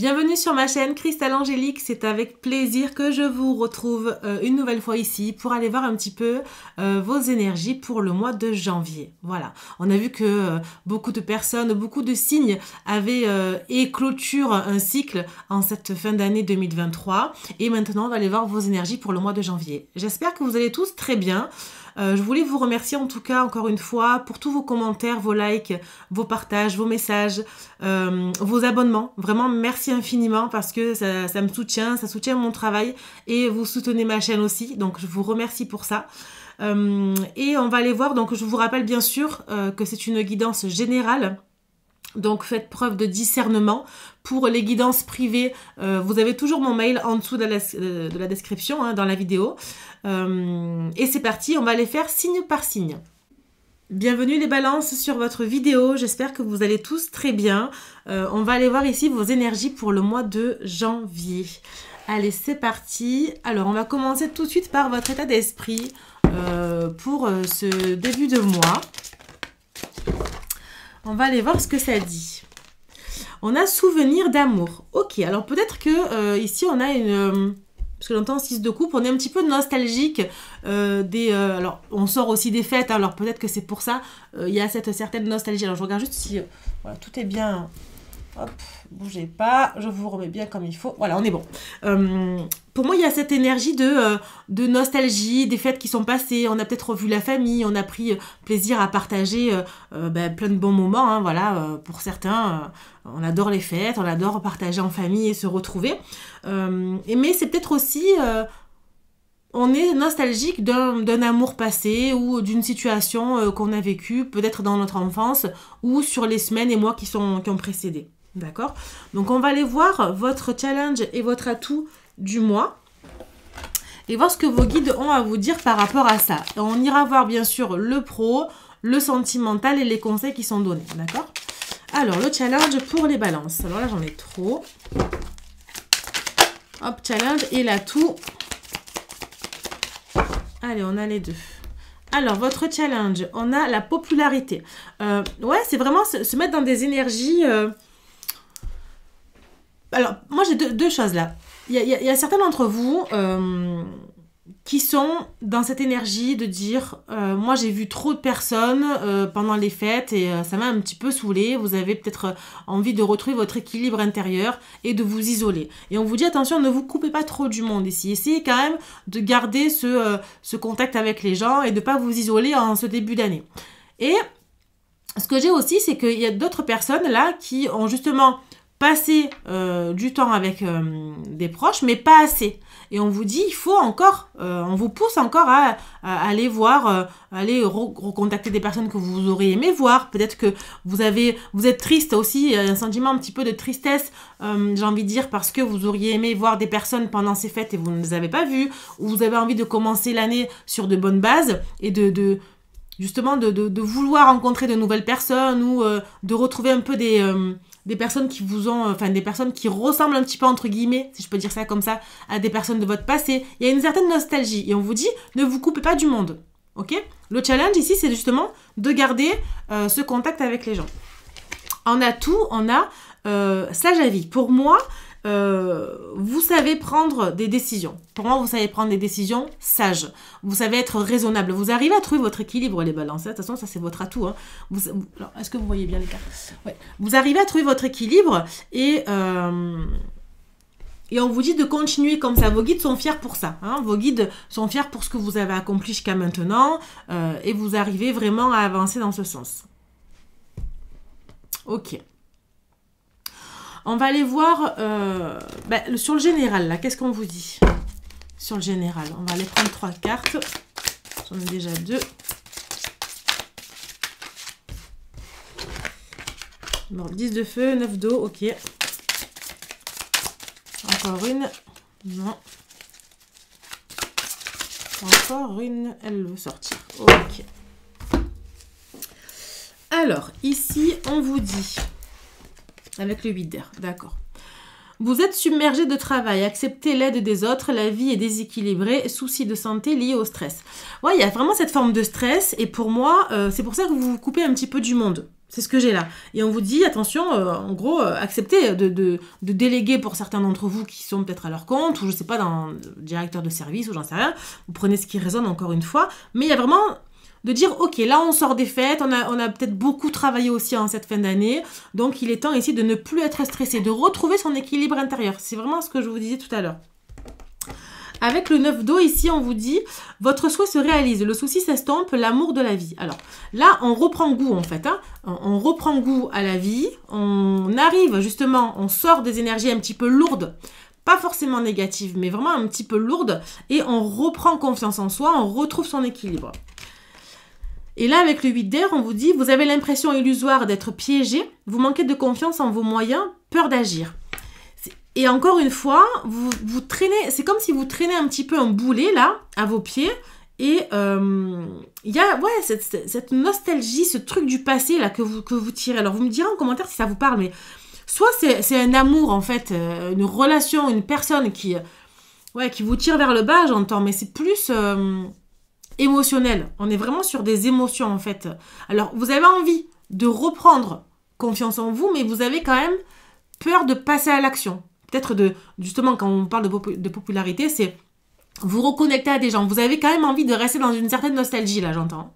Bienvenue sur ma chaîne Cristal Angélique, c'est avec plaisir que je vous retrouve une nouvelle fois ici pour aller voir un petit peu vos énergies pour le mois de janvier. Voilà, on a vu que beaucoup de personnes, beaucoup de signes avaient et clôturent un cycle en cette fin d'année 2023 et maintenant on va aller voir vos énergies pour le mois de janvier. J'espère que vous allez tous très bien. Je voulais vous remercier en tout cas encore une fois pour tous vos commentaires, vos likes, vos partages, vos messages, vos abonnements. Vraiment merci infiniment parce que ça me soutient, ça soutient mon travail et vous soutenez ma chaîne aussi. Donc je vous remercie pour ça. Et on va aller voir, donc je vous rappelle bien sûr que c'est une guidance générale. Donc faites preuve de discernement. Pour les guidances privées, vous avez toujours mon mail en dessous de la description, hein, dans la vidéo. Et c'est parti, on va les faire signe par signe. Bienvenue les balances sur votre vidéo, j'espère que vous allez tous très bien. On va aller voir ici vos énergies pour le mois de janvier. Allez, c'est parti. Alors, on va commencer tout de suite par votre état d'esprit pour ce début de mois. On va aller voir ce que ça dit. On a souvenir d'amour. Ok, alors peut-être que ici on a une... parce que j'entends 6 de coupe, on est un petit peu nostalgique alors on sort aussi des fêtes, hein, alors peut-être que c'est pour ça, il y a cette certaine nostalgie. Alors je regarde juste si voilà, tout est bien. Hop, bougez pas, je vous remets bien comme il faut. Voilà, on est bon. Pour moi, il y a cette énergie de nostalgie, des fêtes qui sont passées. On a peut-être revu la famille, on a pris plaisir à partager plein de bons moments. Hein, voilà, pour certains, on adore les fêtes, on adore partager en famille et se retrouver. Mais c'est peut-être aussi... on est nostalgique d'un amour passé ou d'une situation qu'on a vécue, peut-être dans notre enfance ou sur les semaines et mois qui ont précédé. D'accord? Donc on va aller voir votre challenge et votre atout du mois et voir ce que vos guides ont à vous dire par rapport à ça. Et on ira voir bien sûr le pro, le sentimental et les conseils qui sont donnés. D'accord? Alors le challenge pour les balances. Alors là j'en ai trop. Hop, challenge et l'atout. Allez, on a les deux. Alors, votre challenge, on a la popularité. Ouais, c'est vraiment se mettre dans des énergies... Alors, moi, j'ai deux choses là. Il y a certains d'entre vous qui sont dans cette énergie de dire moi, j'ai vu trop de personnes pendant les fêtes et ça m'a un petit peu saoulé. Vous avez peut-être envie de retrouver votre équilibre intérieur et de vous isoler. Et on vous dit, attention, ne vous coupez pas trop du monde ici. Essayez quand même de garder ce contact avec les gens et de ne pas vous isoler en ce début d'année. Et ce que j'ai aussi, c'est qu'il y a d'autres personnes là qui ont justement... passer du temps avec des proches, mais pas assez. Et on vous dit, il faut encore, on vous pousse encore à aller voir, aller recontacter des personnes que vous auriez aimé voir. Peut-être que vous êtes triste aussi, un sentiment un petit peu de tristesse, j'ai envie de dire, parce que vous auriez aimé voir des personnes pendant ces fêtes et vous ne les avez pas vues, ou vous avez envie de commencer l'année sur de bonnes bases et justement de vouloir rencontrer de nouvelles personnes ou de retrouver un peu des personnes qui vous ont, enfin des personnes qui ressemblent un petit peu entre guillemets, si je peux dire ça comme ça, à des personnes de votre passé. Il y a une certaine nostalgie et on vous dit ne vous coupez pas du monde, ok? Le challenge ici c'est justement de garder ce contact avec les gens. En atout, on a sage à vie. Pour moi, vous savez prendre des décisions. Pour moi, vous savez prendre des décisions sages. Vous savez être raisonnable. Vous arrivez à trouver votre équilibre, les balances. De toute façon, ça, c'est votre atout. Hein. Alors, est-ce que vous voyez bien les cartes? Ouais. Vous arrivez à trouver votre équilibre et on vous dit de continuer comme ça. Vos guides sont fiers pour ça. Hein. Vos guides sont fiers pour ce que vous avez accompli jusqu'à maintenant et vous arrivez vraiment à avancer dans ce sens. Ok. On va aller voir sur le général, là, qu'est-ce qu'on vous dit? Sur le général, on va aller prendre 3 cartes. J'en ai déjà 2. Bon, 10 de feu, 9 d'eau, ok. Encore une. Non. Encore une, elle veut sortir. Ok. Alors, ici, on vous dit... Avec le 8 d'air, d'accord. Vous êtes submergé de travail, acceptez l'aide des autres, la vie est déséquilibrée, soucis de santé liés au stress. Ouais, il y a vraiment cette forme de stress et pour moi, c'est pour ça que vous vous coupez un petit peu du monde. C'est ce que j'ai là. Et on vous dit, attention, en gros, acceptez de déléguer pour certains d'entre vous qui sont peut-être à leur compte, ou je sais pas, dans le directeur de service, ou j'en sais rien. Vous prenez ce qui résonne encore une fois. Mais il y a vraiment de dire, ok, là on sort des fêtes, on a peut-être beaucoup travaillé aussi en cette fin d'année, donc il est temps ici de ne plus être stressé, de retrouver son équilibre intérieur. C'est vraiment ce que je vous disais tout à l'heure. Avec le 9 d'eau, ici, on vous dit, votre souhait se réalise, le souci s'estompe, l'amour de la vie. Alors, là, on reprend goût, en fait. Hein. On reprend goût à la vie. On arrive, justement, on sort des énergies un petit peu lourdes. Pas forcément négatives, mais vraiment un petit peu lourdes. Et on reprend confiance en soi, on retrouve son équilibre. Et là, avec le 8 d'air, on vous dit, vous avez l'impression illusoire d'être piégé, vous manquez de confiance en vos moyens, peur d'agir. Et encore une fois, vous traînez, c'est comme si vous traînez un petit peu un boulet là, à vos pieds. Et il y a cette nostalgie, ce truc du passé là que vous tirez. Alors vous me direz en commentaire si ça vous parle, mais soit c'est un amour en fait, une relation, une personne qui vous tire vers le bas, j'entends, mais c'est plus émotionnel. On est vraiment sur des émotions en fait. Alors vous avez envie de reprendre confiance en vous, mais vous avez quand même peur de passer à l'action. Peut-être justement, quand on parle de popularité, c'est vous reconnecter à des gens. Vous avez quand même envie de rester dans une certaine nostalgie, là, j'entends.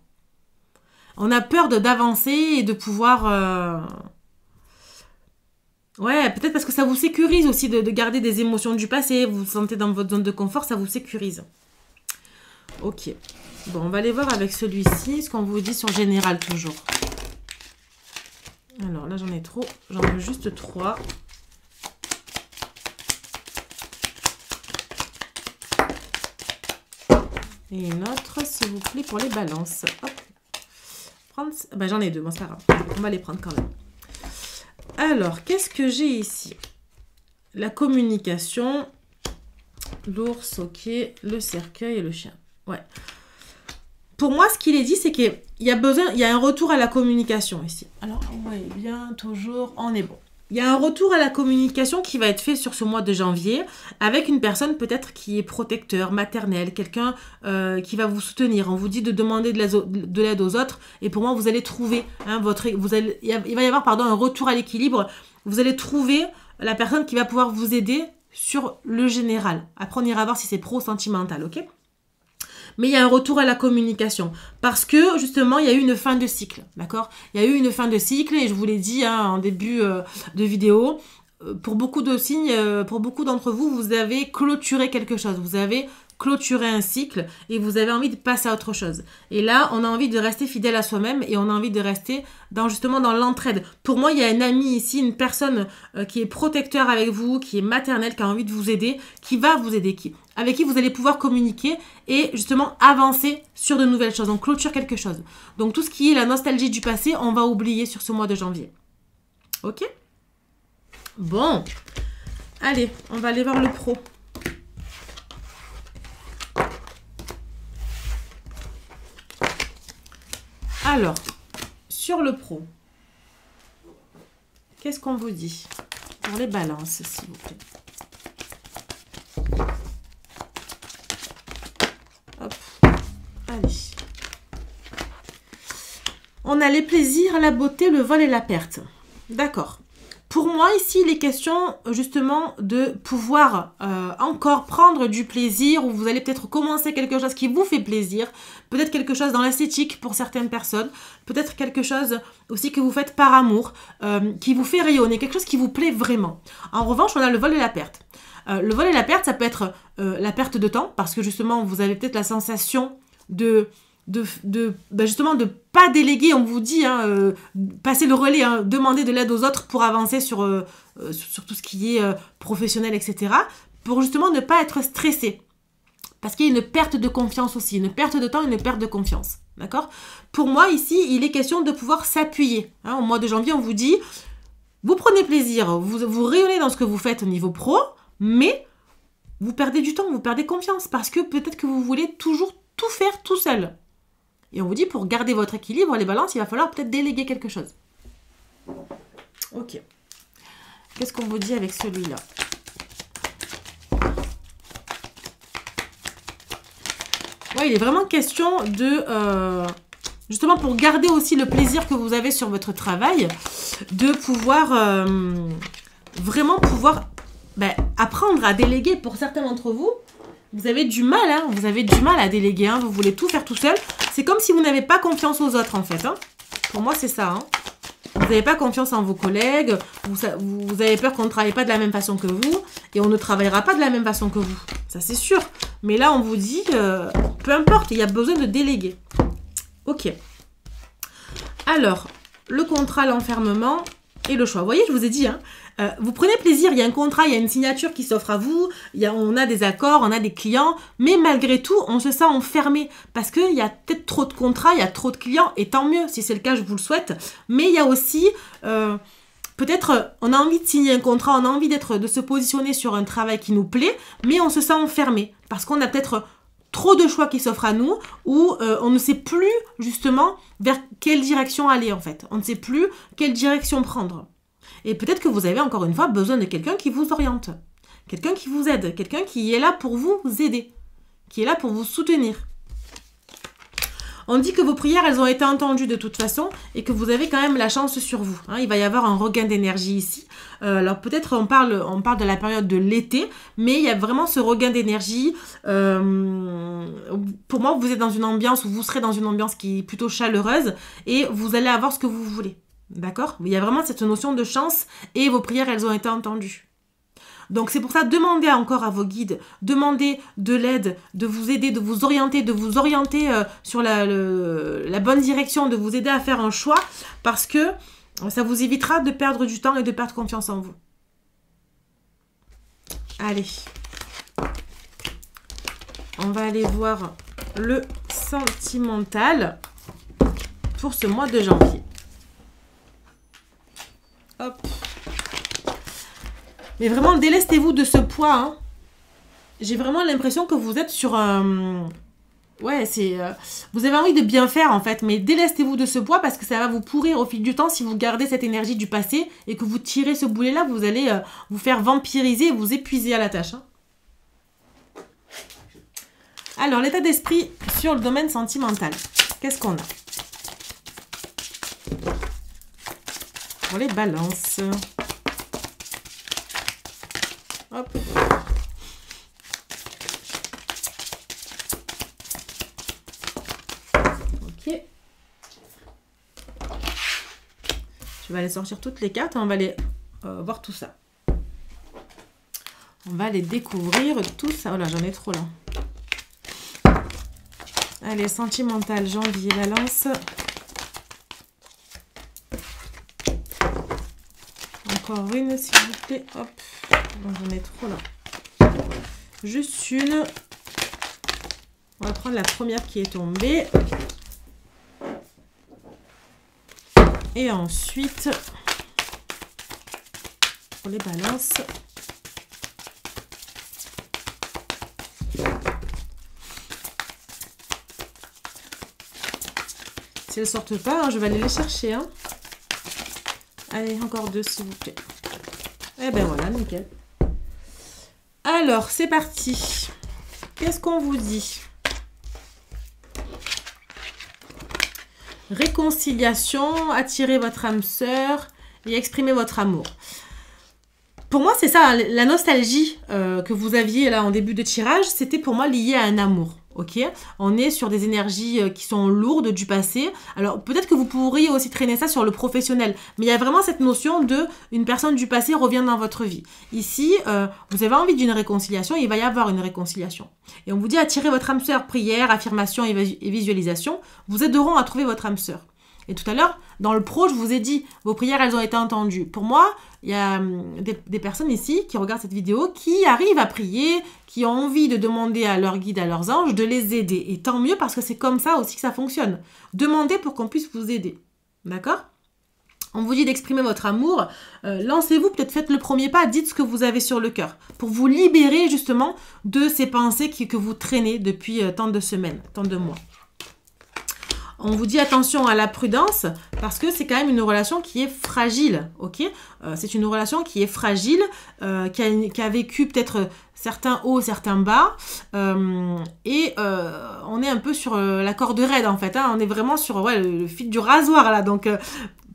On a peur d'avancer et de pouvoir... Ouais, peut-être parce que ça vous sécurise aussi de garder des émotions du passé. Vous vous sentez dans votre zone de confort, ça vous sécurise. Ok. Bon, on va aller voir avec celui-ci, ce qu'on vous dit sur général toujours. Alors là, j'en ai trop. J'en veux juste 3. Et une autre, s'il vous plaît, pour les balances. Hop. Ben, j'en ai 2, bon, c'est pas grave. On va les prendre quand même. Alors, qu'est-ce que j'ai ici? La communication, l'ours, ok, le cercueil et le chien. Ouais. Pour moi, ce qu'il est dit, c'est qu'il y a un retour à la communication ici. Alors, ouais, bien, toujours, on est bon. Il y a un retour à la communication qui va être fait sur ce mois de janvier avec une personne peut-être qui est protecteur, maternelle, quelqu'un qui va vous soutenir. On vous dit de demander de l'aide aux autres et pour moi, vous allez trouver, il va y avoir un retour à l'équilibre. Vous allez trouver la personne qui va pouvoir vous aider sur le général. Après, on ira voir si c'est pro ou sentimental, ok ? Mais il y a un retour à la communication. Parce que, justement, il y a eu une fin de cycle. D'accord ? Il y a eu une fin de cycle, et je vous l'ai dit en début de vidéo, pour beaucoup de signes, pour beaucoup d'entre vous, vous avez clôturé quelque chose. Vous avez clôturé un cycle, et vous avez envie de passer à autre chose. Et là, on a envie de rester fidèle à soi-même, et on a envie de rester justement dans l'entraide. Pour moi, il y a un ami ici, une personne qui est protecteur avec vous, qui est maternelle, qui a envie de vous aider, qui va vous aider, avec qui vous allez pouvoir communiquer et justement avancer sur de nouvelles choses. On clôture quelque chose. Donc tout ce qui est la nostalgie du passé, on va oublier sur ce mois de janvier. Ok ? Bon. Allez, on va aller voir le pro. Alors, sur le pro, qu'est-ce qu'on vous dit pour les balances, s'il vous plaît? Hop, allez. On a les plaisirs, la beauté, le vol et la perte. D'accord. Pour moi, ici, il est question justement de pouvoir encore prendre du plaisir, ou vous allez peut-être commencer quelque chose qui vous fait plaisir, peut-être quelque chose dans l'esthétique pour certaines personnes, peut-être quelque chose aussi que vous faites par amour, qui vous fait rayonner, quelque chose qui vous plaît vraiment. En revanche, on a le vol et la perte. Le vol et la perte, ça peut être la perte de temps, parce que justement, vous avez peut-être la sensation justement de pas déléguer, on vous dit, passer le relais, demander de l'aide aux autres pour avancer sur tout ce qui est professionnel, etc. Pour justement ne pas être stressé. Parce qu'il y a une perte de confiance aussi, une perte de temps, une perte de confiance. D'accord ? Pour moi, ici, il est question de pouvoir s'appuyer. Au mois de janvier, on vous dit, vous prenez plaisir, vous rayonnez dans ce que vous faites au niveau pro, mais vous perdez du temps, vous perdez confiance, parce que peut-être que vous voulez toujours tout faire tout seul. Et on vous dit, pour garder votre équilibre, les balances, il va falloir peut-être déléguer quelque chose. Ok. Qu'est-ce qu'on vous dit avec celui-là? Ouais, il est vraiment question de justement pour garder aussi le plaisir que vous avez sur votre travail, de pouvoir vraiment pouvoir apprendre à déléguer. Pour certains d'entre vous, vous avez du mal, hein, vous avez du mal à déléguer, hein, vous voulez tout faire tout seul. C'est comme si vous n'avez pas confiance aux autres en fait. Hein. Pour moi, c'est ça. Hein. Vous n'avez pas confiance en vos collègues, vous avez peur qu'on ne travaille pas de la même façon que vous, et on ne travaillera pas de la même façon que vous. Ça, c'est sûr. Mais là, on vous dit, peu importe, il y a besoin de déléguer. Ok. Alors, le contrat, l'enfermement et le choix. Vous voyez, je vous ai dit, hein, vous prenez plaisir, il y a un contrat, il y a une signature qui s'offre à vous, on a des accords, on a des clients, mais malgré tout, on se sent enfermé parce qu'il y a peut-être trop de contrats, il y a trop de clients, et tant mieux, si c'est le cas, je vous le souhaite. Mais il y a aussi, peut-être, on a envie de signer un contrat, on a envie de se positionner sur un travail qui nous plaît, mais on se sent enfermé parce qu'on a peut-être trop de choix qui s'offrent à nous, ou on ne sait plus justement vers quelle direction aller en fait. On ne sait plus quelle direction prendre. Et peut-être que vous avez encore une fois besoin de quelqu'un qui vous oriente, quelqu'un qui vous aide, quelqu'un qui est là pour vous aider, qui est là pour vous soutenir. On dit que vos prières, elles ont été entendues de toute façon et que vous avez quand même la chance sur vous. Hein. Il va y avoir un regain d'énergie ici. Alors peut-être on parle de la période de l'été, mais il y a vraiment ce regain d'énergie. Pour moi, vous êtes dans une ambiance, ou vous serez dans une ambiance qui est plutôt chaleureuse et vous allez avoir ce que vous voulez. D'accord? Il y a vraiment cette notion de chance et vos prières, elles ont été entendues. Donc c'est pour ça, demandez encore à vos guides, demandez de l'aide, de vous aider, de vous orienter sur la bonne direction, de vous aider à faire un choix, parce que ça vous évitera de perdre du temps et de perdre confiance en vous. Allez, on va aller voir le sentimental pour ce mois de janvier. Hop. Mais vraiment, délestez-vous de ce poids. Hein. J'ai vraiment l'impression que vous êtes sur un... Ouais, c'est... Vous avez envie de bien faire, en fait. Mais délestez-vous de ce poids parce que ça va vous pourrir au fil du temps si vous gardez cette énergie du passé et que vous tirez ce boulet-là. Vous allez vous faire vampiriser et vous épuiser à la tâche. Hein. Alors, l'état d'esprit sur le domaine sentimental. Qu'est-ce qu'on a? Pour les balances... Hop. Ok. Je vais aller sortir toutes les cartes et on va aller voir tout ça. On va aller découvrir tout ça. Oh là, j'en ai trop là. Allez, sentimental, janvier, balance. Encore une, s'il vous plaît. Hop. J'en ai trop là. Juste une. On va prendre la première qui est tombée. Et ensuite, pour les balances. Si elles ne sortent pas, hein, je vais aller les chercher. Hein. Allez, encore deux, s'il vous plaît. Et ben voilà, nickel. Alors, c'est parti. Qu'est-ce qu'on vous dit? Réconciliation, attirer votre âme sœur et exprimer votre amour. Pour moi, c'est ça, la nostalgie que vous aviez là en début de tirage, c'était pour moi lié à un amour. Ok, on est sur des énergies qui sont lourdes du passé. Alors peut-être que vous pourriez aussi traîner ça sur le professionnel, mais il y a vraiment cette notion de une personne du passé revient dans votre vie. Ici, vous avez envie d'une réconciliation, il va y avoir une réconciliation. Et on vous dit attirer votre âme sœur, prière, affirmation et visualisation, vous aideront à trouver votre âme sœur. Et tout à l'heure, dans le pro, je vous ai dit, vos prières, elles ont été entendues. Pour moi, il y a des personnes ici qui regardent cette vidéo, qui arrivent à prier, qui ont envie de demander à leur guide, à leurs anges, de les aider. Et tant mieux, parce que c'est comme ça aussi que ça fonctionne. Demandez pour qu'on puisse vous aider. D'accord ? On vous dit d'exprimer votre amour. Lancez-vous, peut-être faites le premier pas, dites ce que vous avez sur le cœur. Pour vous libérer justement de ces pensées que vous traînez depuis tant de semaines, tant de mois. On vous dit attention à la prudence parce que c'est quand même une relation qui est fragile, ok? C'est une relation qui est fragile, qui a vécu peut-être certains hauts, certains bas, et on est un peu sur la corde raide en fait, hein, on est vraiment sur le fil du rasoir là, donc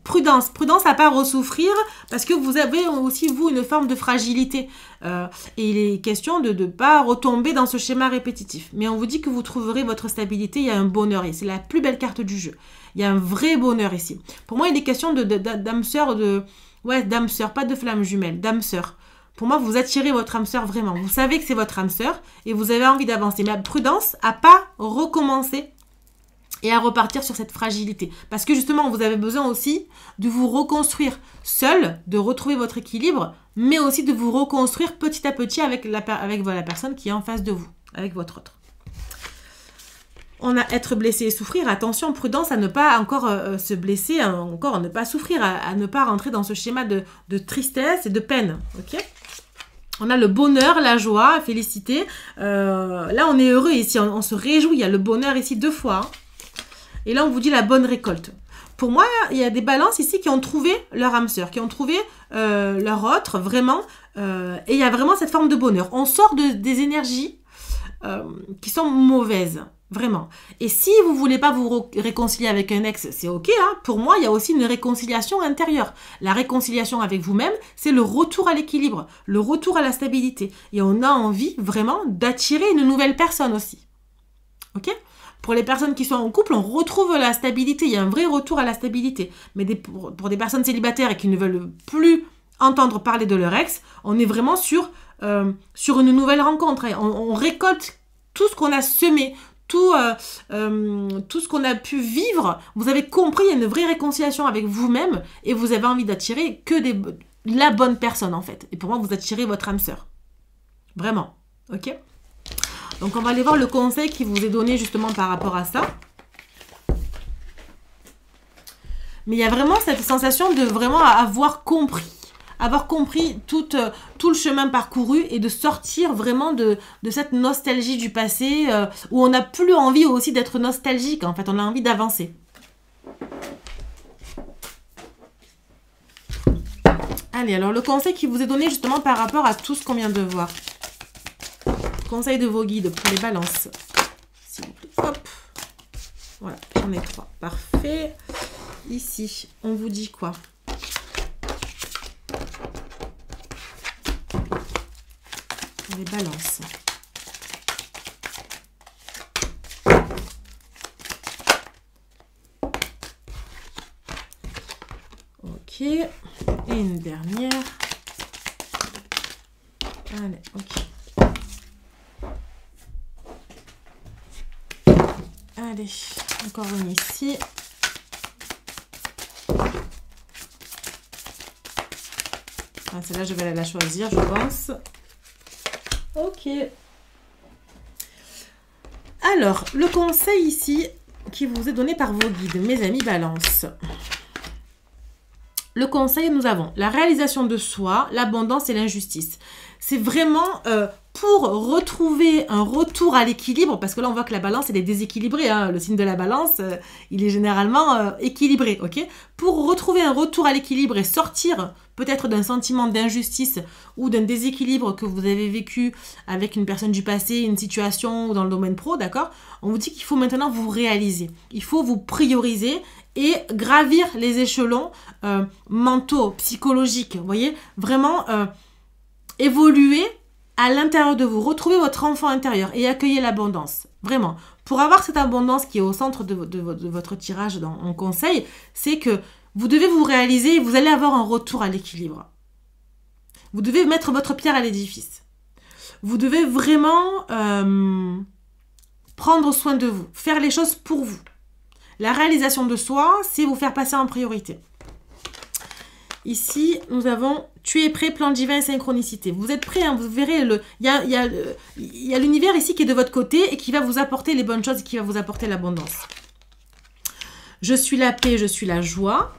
prudence à pas ressouffrir parce que vous avez aussi vous une forme de fragilité et il est question de ne pas retomber dans ce schéma répétitif. Mais on vous dit que vous trouverez votre stabilité, il y a un bonheur et c'est la plus belle carte du jeu. Il y a un vrai bonheur ici. Pour moi, il est question d'âme sœur, d'âme sœur, pas de flamme jumelle, d'âme sœur. Pour moi, vous attirez votre âme sœur vraiment. Vous savez que c'est votre âme sœur et vous avez envie d'avancer. Mais prudence à pas recommencer et à repartir sur cette fragilité. Parce que justement, vous avez besoin aussi de vous reconstruire seul, de retrouver votre équilibre, mais aussi de vous reconstruire petit à petit avec la personne qui est en face de vous, avec votre autre. On a être blessé et souffrir. Attention, prudence à ne pas encore se blesser, encore à ne pas souffrir, à ne pas rentrer dans ce schéma de tristesse et de peine. Ok ? On a le bonheur, la joie, félicité. Là, on est heureux ici, on se réjouit. Il y a le bonheur ici 2 fois. Hein. Et là, on vous dit la bonne récolte. Pour moi, il y a des balances ici qui ont trouvé leur âme sœur, qui ont trouvé leur autre, vraiment. Et il y a vraiment cette forme de bonheur. On sort des énergies qui sont mauvaises, vraiment. Et si vous ne voulez pas vous réconcilier avec un ex, c'est ok. Hein. Pour moi, il y a aussi une réconciliation intérieure. La réconciliation avec vous-même, c'est le retour à l'équilibre, le retour à la stabilité. Et on a envie vraiment d'attirer une nouvelle personne aussi. Ok ? Pour les personnes qui sont en couple, on retrouve la stabilité. Il y a un vrai retour à la stabilité. Mais pour des personnes célibataires et qui ne veulent plus entendre parler de leur ex, on est vraiment sur une nouvelle rencontre. On récolte tout ce qu'on a semé, tout ce qu'on a pu vivre. Vous avez compris, il y a une vraie réconciliation avec vous-même et vous avez envie d'attirer la bonne personne en fait. Et pour moi, vous attirez votre âme sœur. Vraiment. Ok ? Donc, on va aller voir le conseil qui vous est donné justement par rapport à ça. Mais il y a vraiment cette sensation de vraiment avoir compris tout le chemin parcouru et de sortir vraiment de cette nostalgie du passé où on n'a plus envie aussi d'être nostalgique. En fait, on a envie d'avancer. Allez, alors le conseil qui vous est donné justement par rapport à tout ce qu'on vient de voir. Conseil de vos guides pour les balances. S'il vous plaît. Hop. Voilà, j'en ai 3. Parfait. Ici, on vous dit quoi? Les balances. Ok. Et une dernière. Allez, ok. Allez, encore une ici. Ah, celle-là, je vais la choisir, je pense. Ok. Alors, le conseil ici qui vous est donné par vos guides, mes amis balance. Le conseil, nous avons la réalisation de soi, l'abondance et l'injustice. C'est vraiment pour retrouver un retour à l'équilibre, parce que là, on voit que la balance, elle est déséquilibrée. Hein. Le signe de la balance, il est généralement équilibré. Ok. Pour retrouver un retour à l'équilibre et sortir peut-être d'un sentiment d'injustice ou d'un déséquilibre que vous avez vécu avec une personne du passé, une situation ou dans le domaine pro, d'accord? On vous dit qu'il faut maintenant vous réaliser. Il faut vous prioriser et gravir les échelons mentaux, psychologiques. Vous voyez? Vraiment évoluer à l'intérieur de vous. Retrouver votre enfant intérieur et accueillir l'abondance. Vraiment. Pour avoir cette abondance qui est au centre de votre tirage en conseil, c'est que vous devez vous réaliser et vous allez avoir un retour à l'équilibre. Vous devez mettre votre pierre à l'édifice. Vous devez vraiment prendre soin de vous, faire les choses pour vous. La réalisation de soi, c'est vous faire passer en priorité. Ici, nous avons « Tu es prêt, plan divin et synchronicité ». Vous êtes prêt, hein, vous verrez, il y a l'univers ici qui est de votre côté et qui va vous apporter les bonnes choses et qui va vous apporter l'abondance. Je suis la paix, je suis la joie.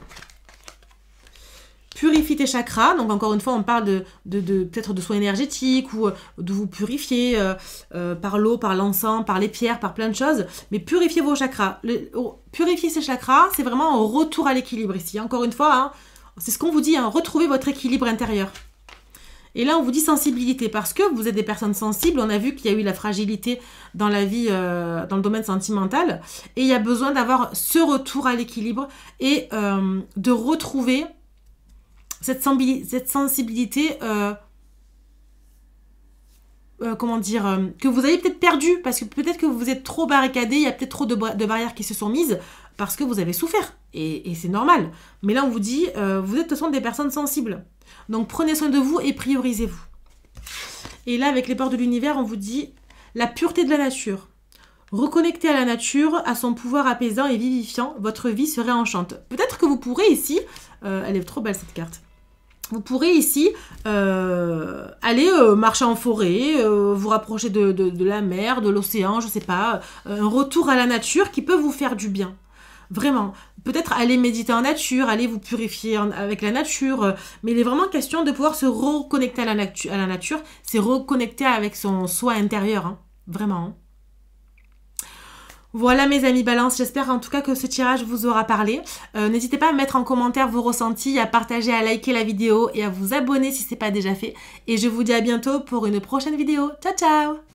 purifie tes chakras. Donc encore une fois, on parle peut-être de soins énergétiques ou de vous purifier par l'eau, par l'encens, par les pierres, par plein de choses. Mais purifiez vos chakras. Purifier ces chakras, c'est vraiment un retour à l'équilibre ici. Encore une fois, hein, c'est ce qu'on vous dit, hein, retrouvez votre équilibre intérieur. Et là, on vous dit sensibilité, parce que vous êtes des personnes sensibles. On a vu qu'il y a eu la fragilité dans la vie, dans le domaine sentimental. Et il y a besoin d'avoir ce retour à l'équilibre et de retrouver cette sensibilité, comment dire, que vous avez peut-être perdue, parce que peut-être que vous êtes trop barricadé, il y a peut-être trop de barrières qui se sont mises, parce que vous avez souffert. Et c'est normal. Mais là, on vous dit, vous êtes de toute façon des personnes sensibles. Donc, prenez soin de vous et priorisez-vous. Et là, avec les portes de l'univers, on vous dit la pureté de la nature. Reconnectez à la nature, à son pouvoir apaisant et vivifiant, votre vie se réenchante. Peut-être que vous pourrez ici, elle est trop belle cette carte, vous pourrez ici aller marcher en forêt, vous rapprocher de la mer, de l'océan, je sais pas, un retour à la nature qui peut vous faire du bien. Vraiment, peut-être aller méditer en nature, aller vous purifier avec la nature, mais il est vraiment question de pouvoir se reconnecter à la nature, c'est reconnecter avec son soi intérieur, hein, vraiment. Hein. Voilà mes amis Balance, j'espère en tout cas que ce tirage vous aura parlé. N'hésitez pas à mettre en commentaire vos ressentis, à partager, à liker la vidéo et à vous abonner si ce n'est pas déjà fait. Et je vous dis à bientôt pour une prochaine vidéo. Ciao ciao!